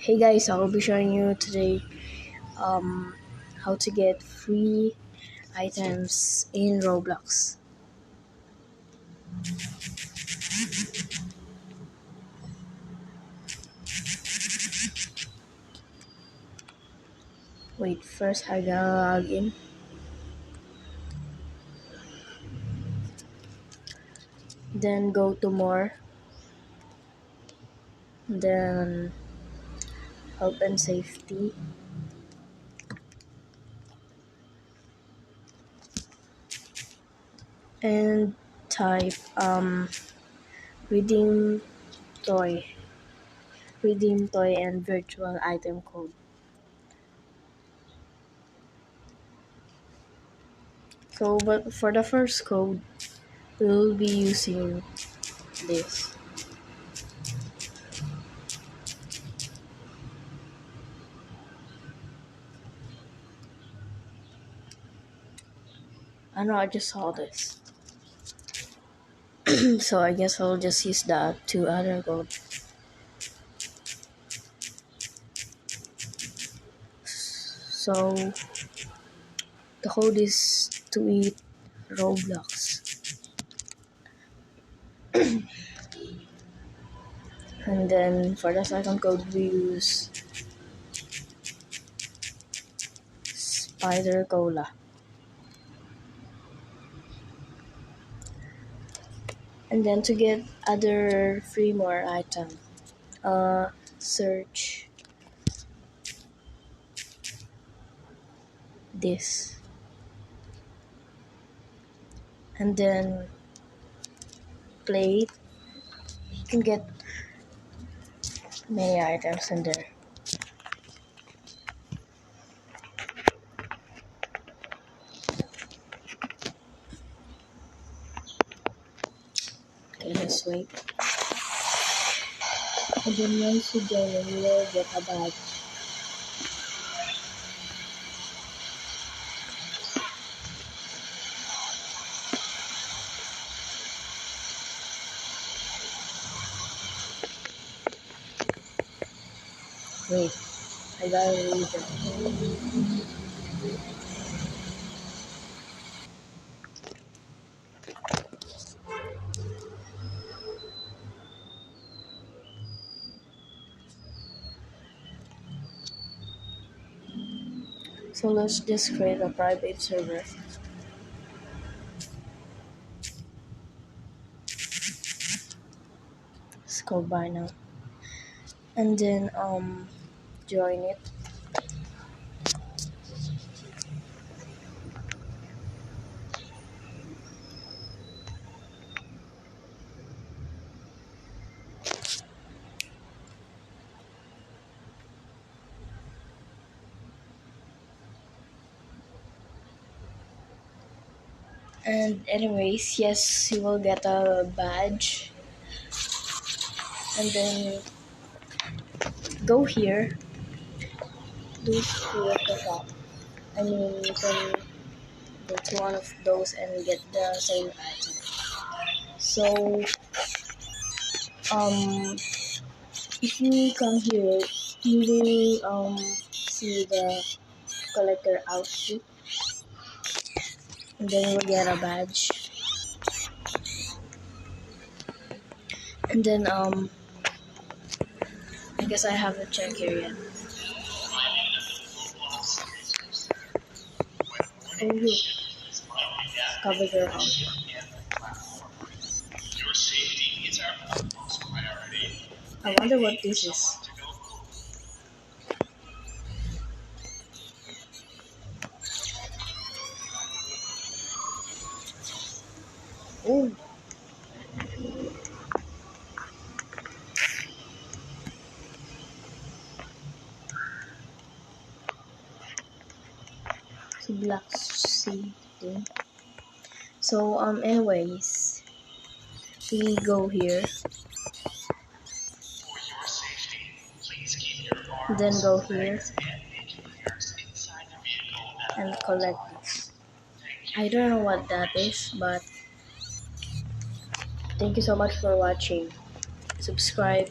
Hey guys, I will be showing you today how to get free items in Roblox. Wait, first I gotta log in. Then go to more. Then health and safety. And type redeem toy. Redeem toy and virtual item code. So but for the first code, we'll be using this. I know I just saw this. So I guess I'll just use the two other codes. So the code is to eat Roblox. And then for the second code we use Spider Cola. And then to get other free more item, search this. And then play it. You can get many items in there. Okay, let's wait. And then once you join, you will get a badge. Wait, I gotta read it. So let's just create a private server. Let's go by now. And then join it. And anyways, yes, you will get a badge. And then go here. Do here at the top. I mean, you can go to one of those and get the same item. So, if you come here, you will see the collector outfit, and then you'll get a badge. And then I guess I haven't checked here yet. Oh look, scavenger hunt. I wonder what this is. Oh, it's a black sea thing. So anyways, we go here. Then go here and collect this. I don't know what that is, but thank you so much for watching. Subscribe.